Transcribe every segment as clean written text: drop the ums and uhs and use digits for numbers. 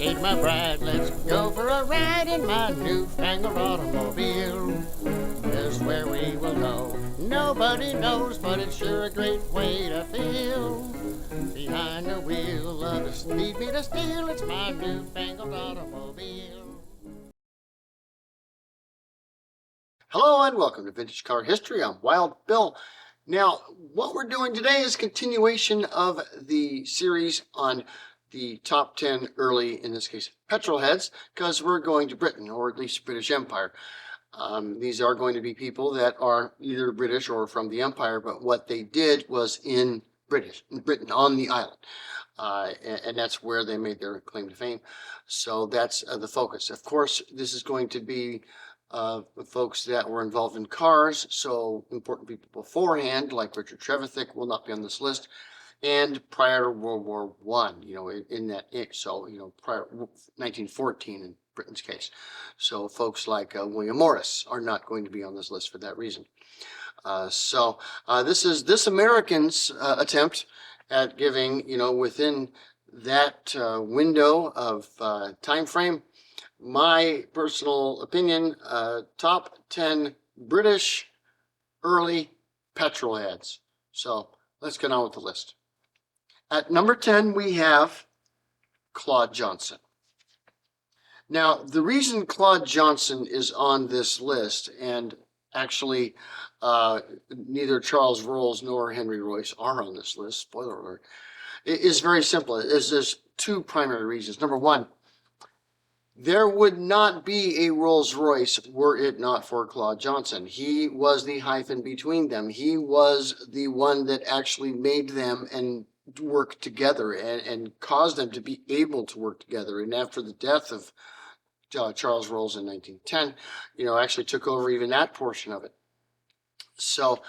meet my bride. Let's go for a ride in my newfangled automobile. Here's where we will go. Nobody knows, but it's sure a great way to feel. Behind the wheel of the speed meter steel, it's my newfangled automobile. Hello and welcome to Vintage Car History. I'm Wild Bill. Now, what we're doing today is continuation of the series on the top 10 early, in this case, petrolheads, because we're going to Britain, or at least British Empire. These are going to be people that are either British or from the Empire, but what they did was in Britain, on the island. And that's where they made their claim to fame. So that's the focus. Of course, this is going to be folks that were involved in cars, so important people beforehand, like Richard Trevithick, will not be on this list. And prior to World War One, in that, so prior 1914 in Britain's case. So folks like William Morris are not going to be on this list for that reason. This is this American's attempt at giving, within that window of time frame, my personal opinion, top 10 British early petrolheads. So let's get on with the list. At number 10, we have Claude Johnson. Now, the reason Claude Johnson is on this list, and actually neither Charles Rolls nor Henry Royce are on this list, spoiler alert, is very simple. There's two primary reasons. Number one, there would not be a Rolls-Royce were it not for Claude Johnson. He was the hyphen between them. He was the one that actually made them and work together and caused them to be able to work together. And after the death of Charles Rolls in 1910, actually took over even that portion of it. So,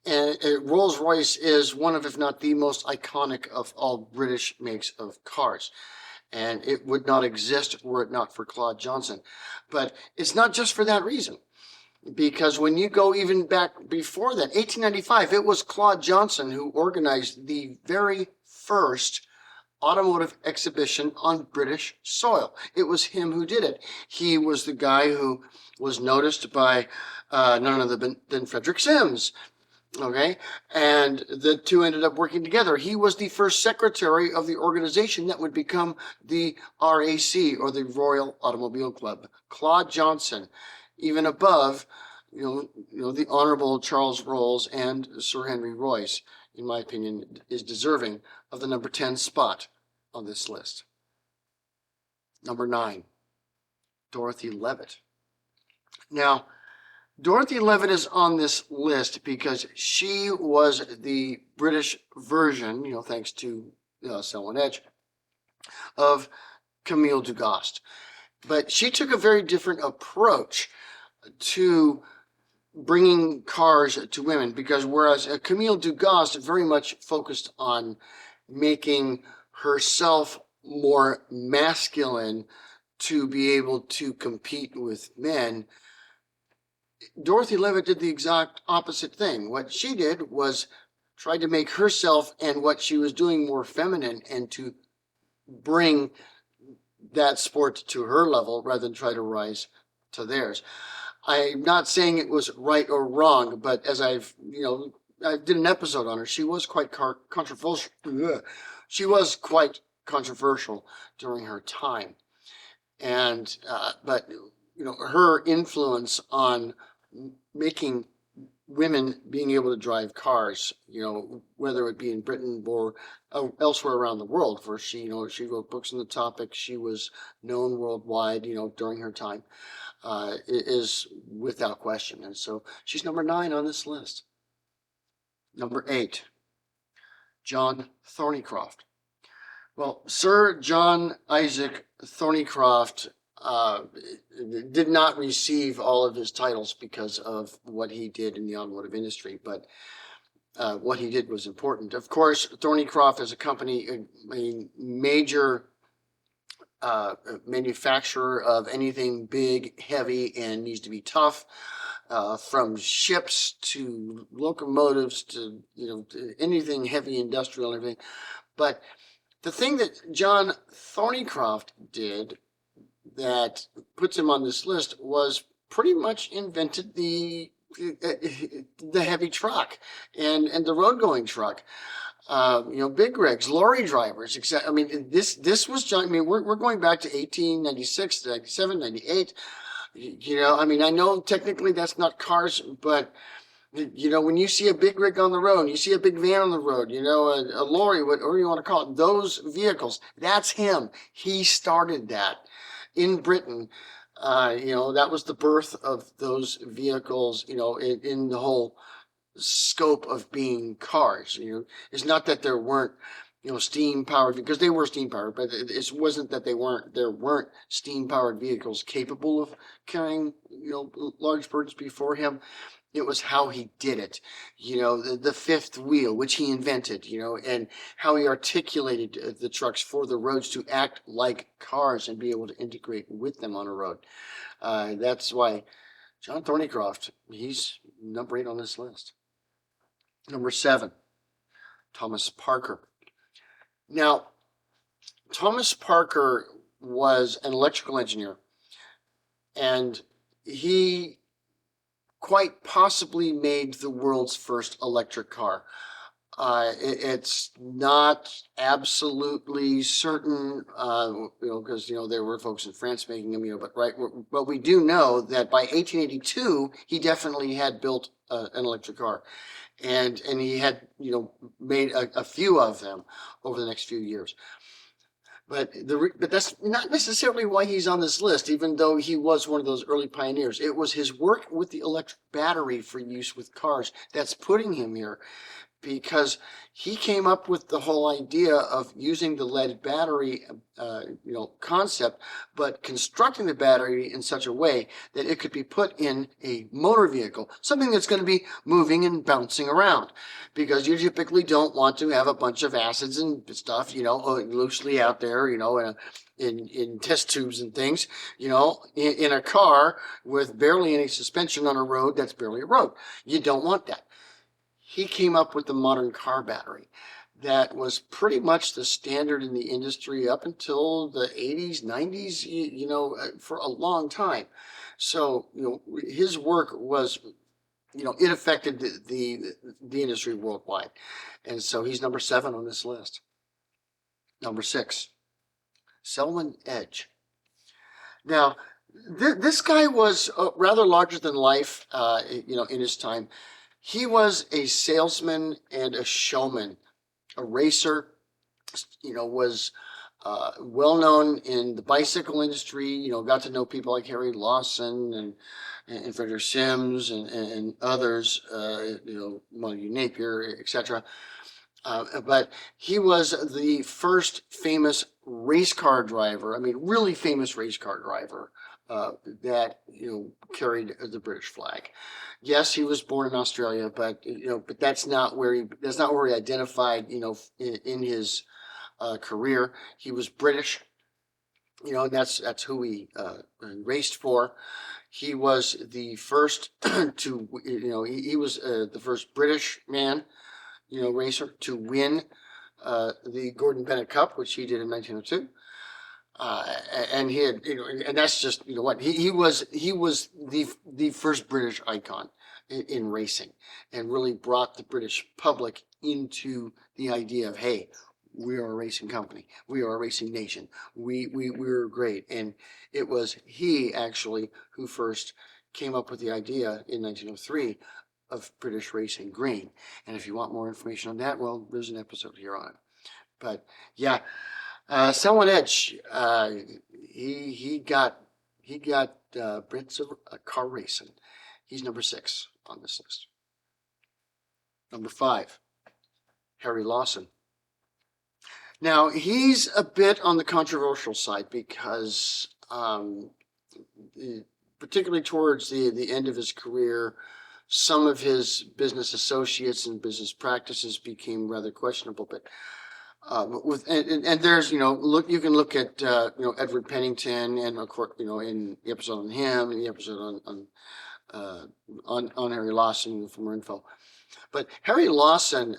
and Rolls-Royce is one of, if not the most iconic of all British makes of cars. And it would not exist were it not for Claude Johnson. But it's not just for that reason. Because when you go even back before that, 1895, it was Claude Johnson who organized the very first automotive exhibition on British soil. It was him who did it. He was the guy who was noticed by none other than Frederick Sims. Okay, and the two ended up working together. He was the first secretary of the organization that would become the RAC, or the Royal Automobile Club. Claude Johnson, even above, the Honorable Charles Rolls and Sir Henry Royce, in my opinion, is deserving of the number 10 spot on this list. Number 9, Dorothy Lavigne. Now, Dorothy Lavigne is on this list because she was the British version, thanks to Selwyn Edge, of Camille Dugas. But she took a very different approach to bringing cars to women, because whereas Camille Dugas very much focused on making herself more masculine to be able to compete with men, Dorothy Lavigne did the exact opposite thing. What she did was try to make herself and what she was doing more feminine, and to bring that sport to her level rather than try to rise to theirs. I'm not saying it was right or wrong, but as I did an episode on her, she was quite controversial. She was quite controversial during her time, and but her influence on making women being able to drive cars, whether it be in Britain or elsewhere around the world, where she wrote books on the topic. She was known worldwide, during her time, is without question. And so she's number 9 on this list. Number 8, John Thornycroft. Well, Sir John Isaac Thornycroft did not receive all of his titles because of what he did in the automotive industry, but what he did was important. Of course, Thornycroft as a company, a major manufacturer of anything big, heavy, and needs to be tough, from ships to locomotives to to anything heavy industrial and everything. But The thing that John Thornycroft did that puts him on this list was pretty much invented the heavy truck and the road going truck. Big rigs, lorry drivers, etc. I mean, this was John. I mean, we're going back to 1896, 97, 98. I mean, I know technically that's not cars, but when you see a big rig on the road, you see a big van on the road, a lorry, whatever you want to call it, those vehicles, that's him. He started that in Britain. That was the birth of those vehicles, in the whole scope of being cars. It's not that there weren't, steam powered, because they were steam powered, but it wasn't that there weren't steam powered vehicles capable of carrying, large burdens before him. It was how he did it, the fifth wheel, which he invented, and how he articulated the trucks for the roads to act like cars and be able to integrate with them on a road. That's why John Thornycroft, he's number 8 on this list. Number 7, Thomas Parker. Now, Thomas Parker was an electrical engineer, and he quite possibly made the world's first electric car. It's not absolutely certain, because, there were folks in France making them, but we do know that by 1882, he definitely had built an electric car. And he had, made a few of them over the next few years. But that's not necessarily why he's on this list, even though he was one of those early pioneers. It was his work with the electric battery for use with cars that's putting him here, because he came up with the whole idea of using the lead battery, concept, but constructing the battery in such a way that it could be put in a motor vehicle, something that's going to be moving and bouncing around, because you typically don't want to have a bunch of acids and stuff, loosely out there, in test tubes and things, in a car with barely any suspension on a road that's barely a road. You don't want that. He came up with the modern car battery that was pretty much the standard in the industry up until the 80s, 90s, for a long time. So, his work was, it affected the industry worldwide. And so he's number 7 on this list. Number 6, Selwyn Edge. Now, this guy was rather larger than life, in his time. He was a salesman and a showman, a racer, was well known in the bicycle industry, got to know people like Lawson and Frederick Sims and others, Mongu Napier, etc. But he was the first famous race car driver, really famous race car driver, that carried the British flag. Yes, he was born in Australia, but that's not where he identified. In his career, he was British. And that's who he raced for. He was the first to he was the first British man racer to win the Gordon Bennett Cup, which he did in 1902. And he had, and that's just, what he was the first British icon in racing, and really brought the British public into the idea of, hey, we are a racing company, we are a racing nation, we're great. And it was he actually who first came up with the idea in 1903 of British Racing Green. And if you want more information on that, well, there's an episode here on it. But yeah. Selwyn Edge, he got Brits of car racing. He's number 6 on this list. Number 5, Harry Lawson. Now, he's a bit on the controversial side because, particularly towards the end of his career, some of his business associates and business practices became rather questionable. But there's you can look at Edward Pennington, and of course in the episode on him and the episode on Harry Lawson for more info. But Harry Lawson,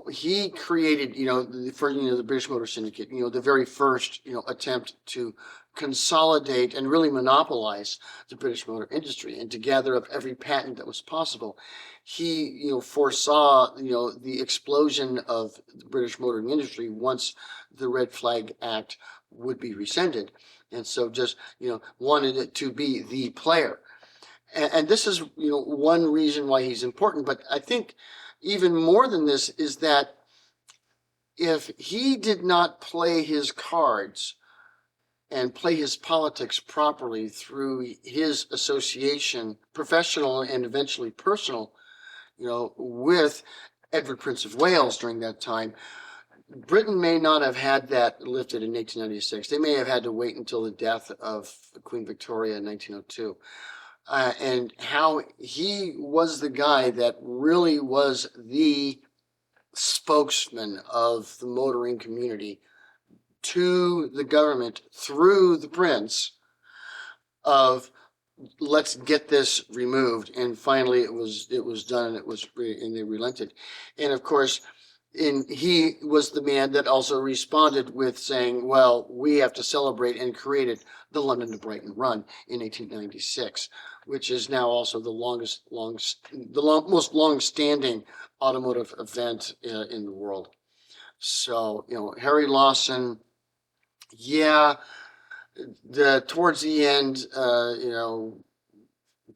he created, the British Motor Syndicate, the very first, attempt to consolidate and really monopolize the British motor industry and to gather up every patent that was possible. He, foresaw, the explosion of the British motoring industry once the Red Flag Act would be rescinded. And so just, wanted it to be the player. And this is, one reason why he's important. But I think even more than this is that if he did not play his cards and play his politics properly through his association, professional and eventually personal, with Edward, Prince of Wales during that time, Britain may not have had that lifted in 1896. They may have had to wait until the death of Queen Victoria in 1902. And how he was the guy that really was the spokesman of the motoring community to the government through the prince of let's get this removed. And finally it was done, and they relented. And of course, he was the man that also responded with saying, well, we have to celebrate, and created the London to Brighton run in 1896, which is now also the most long-standing automotive event in the world. So, Harry Lawson, towards the end,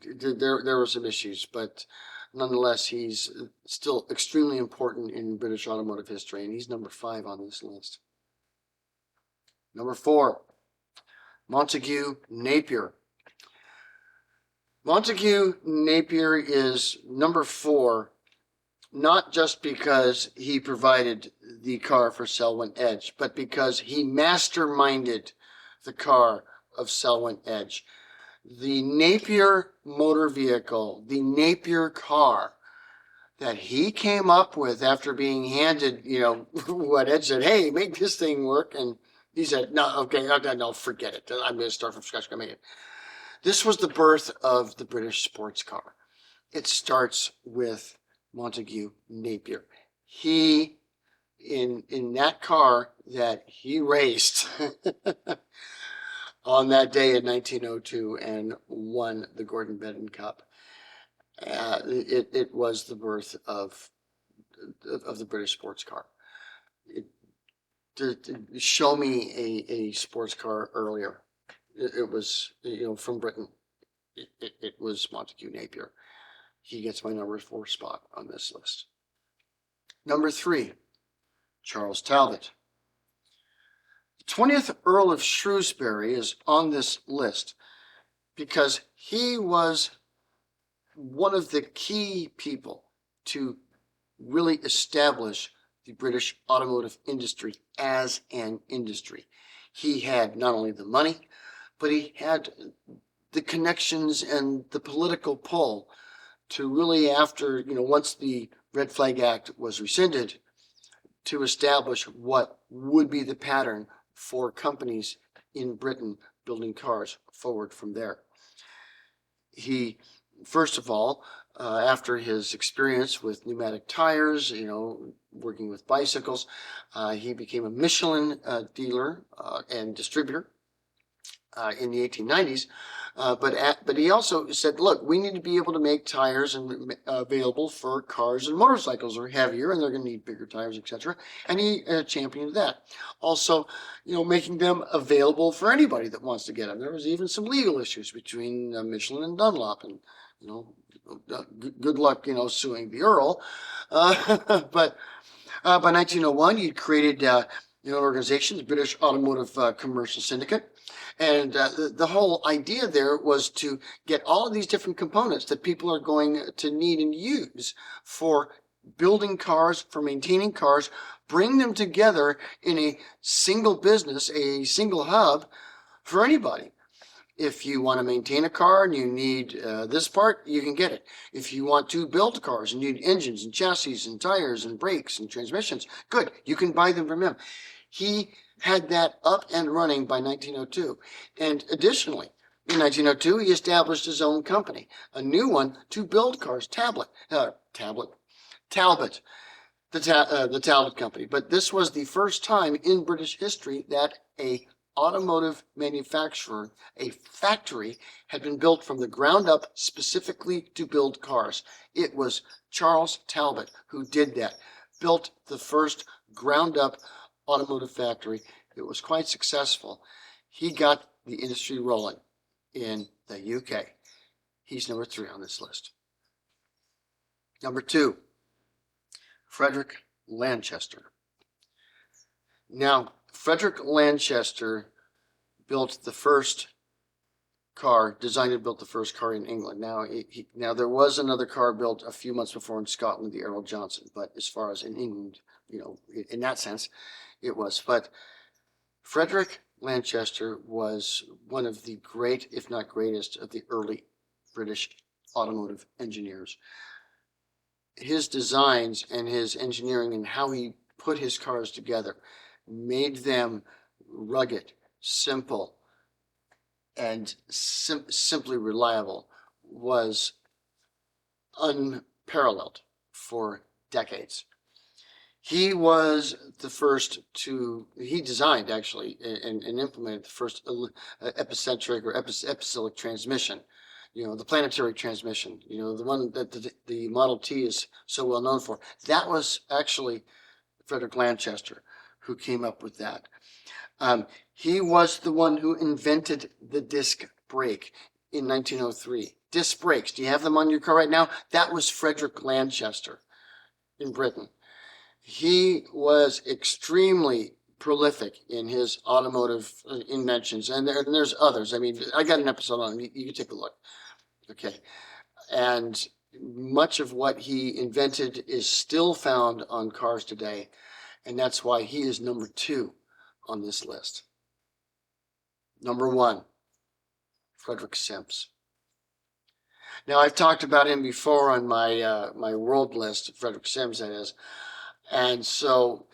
there were some issues, but nonetheless, he's still extremely important in British automotive history, and he's number 5 on this list. Number 4, Mongu Napier. Mongu Napier is number 4, not just because he provided the car for Selwyn Edge, but because he masterminded the car of Selwyn Edge. The Napier motor vehicle, the Napier car that he came up with after being handed, what Ed said, hey, make this thing work. And he said, no, forget it. I'm going to start from scratch. I'm going to make it. This was the birth of the British sports car. It starts with Mongu Napier. He, in that car that he raced on that day in 1902 and won the Gordon Benton Cup. It was the birth of the British sports car. To show me a sports car earlier, it was, from Britain. It was Mongu Napier. He gets my number 4 spot on this list. Number 3, Charles Talbot. The 20th Earl of Shrewsbury is on this list because he was one of the key people to really establish the British automotive industry as an industry. He had not only the money, but he had the connections and the political pull to really, after, once the Red Flag Act was rescinded, to establish what would be the pattern for companies in Britain building cars forward from there. He, first of all, after his experience with pneumatic tires, working with bicycles, he became a Michelin dealer and distributor in the 1890s. But he also said, look, we need to be able to make tires available for cars and motorcycles. Are heavier and they're going to need bigger tires, etc. And he championed that. Also, making them available for anybody that wants to get them. There was even some legal issues between Michelin and Dunlop, and good luck, suing the Earl. But by 1901, he created an organization, the British Automotive Commercial Syndicate. And the whole idea there was to get all of these different components that people are going to need and use for building cars, for maintaining cars, bring them together in a single business, a single hub for anybody. If you want to maintain a car and you need this part, you can get it. If you want to build cars and you need engines and chassis and tires and brakes and transmissions, good, you can buy them from him. He had that up and running by 1902. And additionally, in 1902, he established his own company, a new one to build cars, Talbot. the Talbot company. But this was the first time in British history that a automotive manufacturer, a factory, had been built from the ground up specifically to build cars. It was Charles Talbot who did that, built the first ground up automotive factory. It was quite successful. He got the industry rolling in the UK. He's number 3 on this list. Number 2, Frederick Lanchester. Now, Frederick Lanchester built the first car, designed and built the first car in England. Now there was another car built a few months before in Scotland, the Claude Johnson, but as far as in England, in that sense, it was. But Frederick Lanchester was one of the great, if not greatest, of the early British automotive engineers. His designs and his engineering and how he put his cars together made them rugged, simple, and simply reliable was unparalleled for decades. He was the first he designed actually and implemented the first epicentric or epicelic transmission, the planetary transmission, the one that the Model T is so well known for. That was actually Frederick Lanchester who came up with that. He was the one who invented the disc brake in 1903. Disc brakes, do you have them on your car right now? That was Frederick Lanchester in Britain. He was extremely prolific in his automotive inventions, and there's others. I mean, I got an episode on him. You can take a look. Okay. And much of what he invented is still found on cars today, and that's why he is number 2 on this list. Number 1, Frederick Sims. Now, I've talked about him before on my my world list, Frederick Sims, that is. And so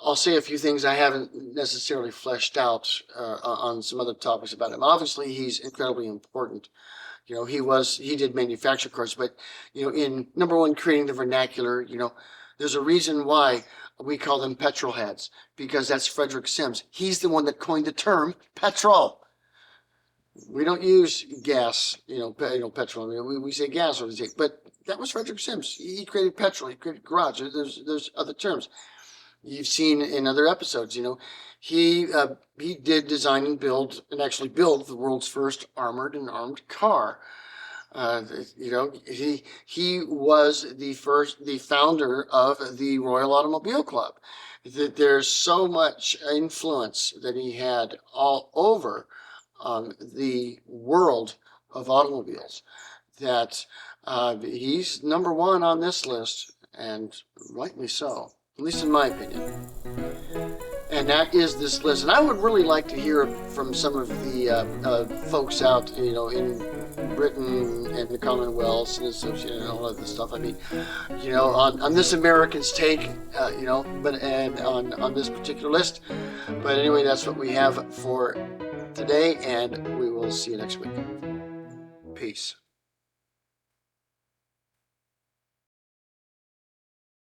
I'll say a few things I haven't necessarily fleshed out on some other topics about him. Obviously, he's incredibly important. He did manufacture cars, but, in number 1, creating the vernacular, there's a reason why we call them petrolheads, because that's Frederick Sims. He's the one that coined the term petrol. We don't use gas, petrol. I mean, we say gas, but that was Frederick Sims. He created petrol. He created garage. There's other terms you've seen in other episodes. He did design and build and actually build the world's first armed car. He was the founder of the Royal Automobile Club. There's so much influence that he had all over the world of automobiles that he's number 1 on this list, and rightly so, at least in my opinion. And that is this list. And I would really like to hear from some of the folks out, in Britain and the Commonwealth and Associated and all of this stuff. I mean, on this American's take, but and on this particular list. But anyway, that's what we have for today, and we will see you next week. Peace.